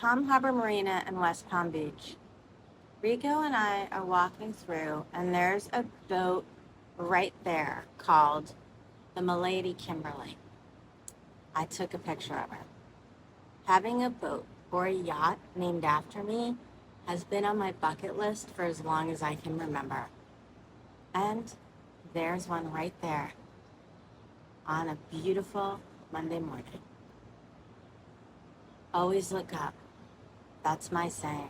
Palm Harbor Marina in West Palm Beach. Rico and I are walking through, and there's a boat right there called the Milady Kimberly. I took a picture of her. Having a boat or a yacht named after me has been on my bucket list for as long as I can remember. And there's one right there on a beautiful Monday morning. Always look up. That's my saying.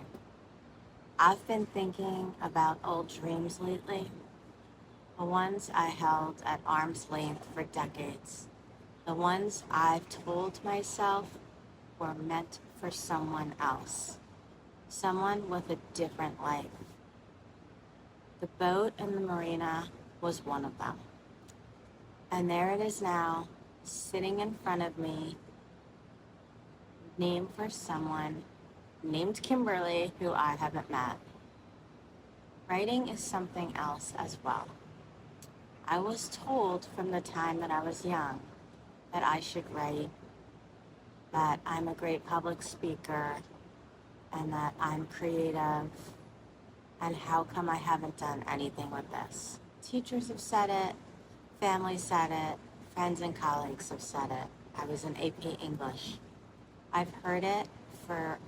I've been thinking about old dreams lately, the ones I held at arm's length for decades, the ones I've told myself were meant for someone else, someone with a different life. The boat in the marina was one of them. And there it is now, sitting in front of me, named for someone named Kimberly, who I haven't met. Writing is something else as well. I was told from the time that I was young that I should write, that I'm a great public speaker, and that I'm creative, and how come I haven't done anything with this? Teachers have said it, family said it, friends and colleagues have said it. I was in AP English. I've heard it for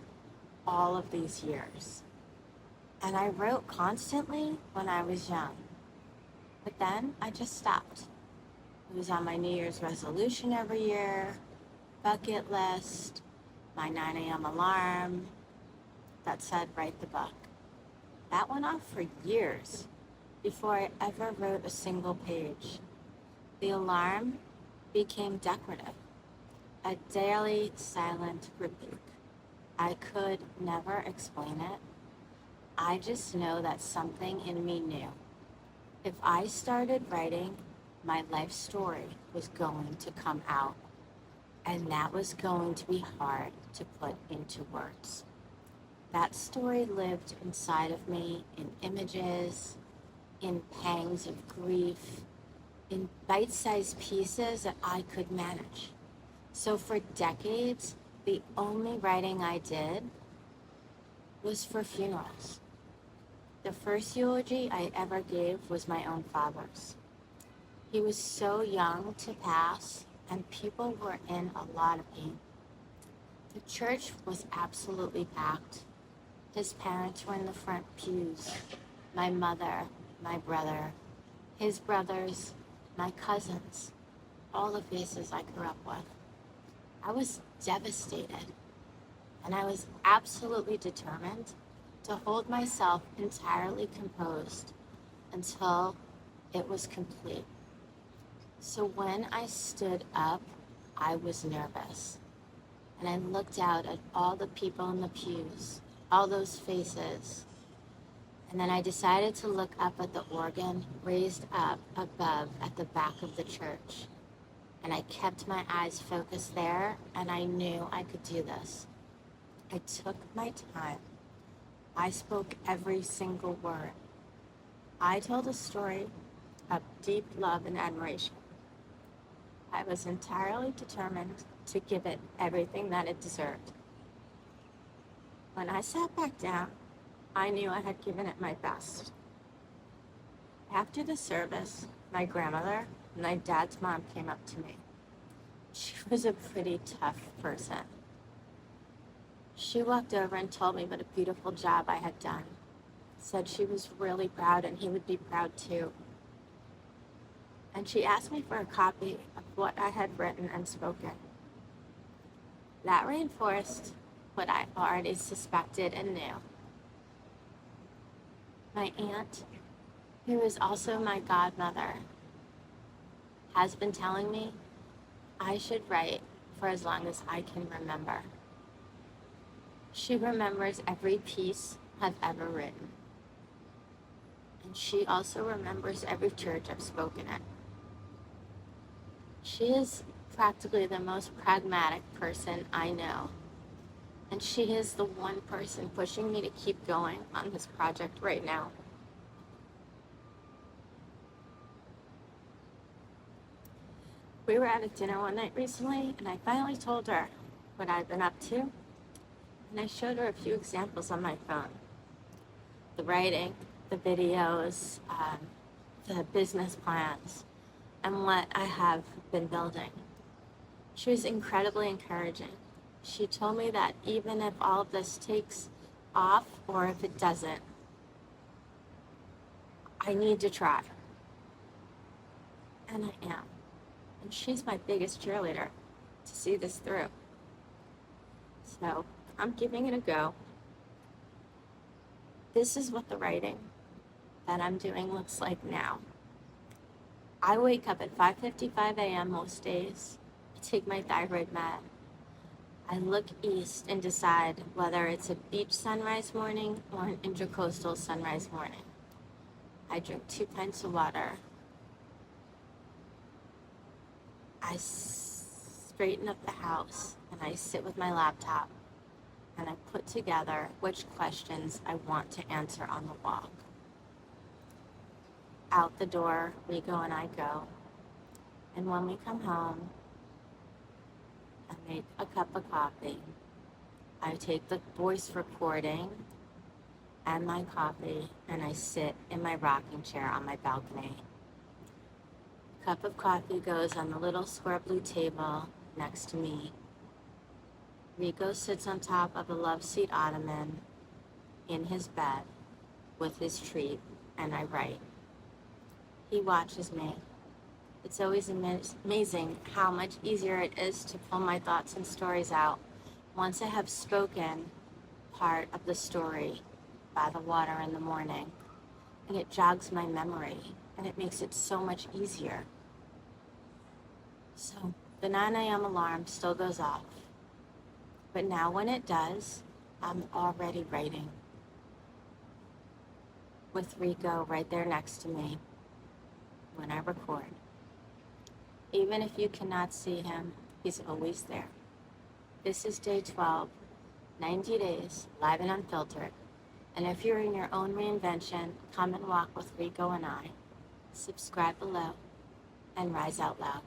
all of these years. And I wrote constantly when I was young. But then I just stopped. It was on my New Year's resolution every year, bucket list, my 9 a.m. alarm that said write the book. That went off for years before I ever wrote a single page. The alarm became decorative, a daily silent rebuke. I could never explain it. I just know that something in me knew. If I started writing, my life story was going to come out, and that was going to be hard to put into words. That story lived inside of me in images, in pangs of grief, in bite-sized pieces that I could manage. So for decades, the only writing I did was for funerals. The first eulogy I ever gave was my own father's. He was so young to pass, and people were in a lot of pain. The church was absolutely packed. His parents were in the front pews. My mother, my brother, his brothers, my cousins, all the faces I grew up with. I was devastated, and I was absolutely determined to hold myself entirely composed until it was complete. So when I stood up, I was nervous, and I looked out at all the people in the pews, all those faces, and then I decided to look up at the organ raised up above at the back of the church. And I kept my eyes focused there, and I knew I could do this. I took my time. I spoke every single word. I told a story of deep love and admiration. I was entirely determined to give it everything that it deserved. When I sat back down, I knew I had given it my best. After the service, my grandmother, my dad's mom, came up to me. She was a pretty tough person. She walked over and told me what a beautiful job I had done. Said she was really proud and he would be proud too. And she asked me for a copy of what I had written and spoken. That reinforced what I already suspected and knew. My aunt, who is also my godmother, has been telling me I should write for as long as I can remember. She remembers every piece I've ever written. And she also remembers every church I've spoken at. She is practically the most pragmatic person I know. And she is the one person pushing me to keep going on this project right now. We were at a dinner one night recently, and I finally told her what I'd been up to. And I showed her a few examples on my phone. The writing, the videos, the business plans, and what I have been building. She was incredibly encouraging. She told me that even if all of this takes off or if it doesn't, I need to try. And I am. And she's my biggest cheerleader to see this through. So I'm giving it a go. This is what the writing that I'm doing looks like now. I wake up at 5:55 a.m. most days. I take my thyroid med. I look east and decide whether it's a beach sunrise morning or an intracoastal sunrise morning. I drink 2 pints of water. I straighten up the house and I sit with my laptop and I put together which questions I want to answer on the walk. Out the door, Rico and I go. And when we come home, I make a cup of coffee. I take the voice recording and my coffee and I sit in my rocking chair on my balcony. A cup of coffee goes on the little square blue table next to me. Rico sits on top of a love seat ottoman in his bed with his treat and I write. He watches me. It's always amazing how much easier it is to pull my thoughts and stories out once I have spoken part of the story by the water in the morning. And it jogs my memory and it makes it so much easier. So the 9 a.m. alarm still goes off. But now when it does, I'm already writing. With Rico right there next to me when I record. Even if you cannot see him, he's always there. This is day 12, 90 days, live and unfiltered. And if you're in your own reinvention, come and walk with Rico and I. Subscribe below and rise out loud.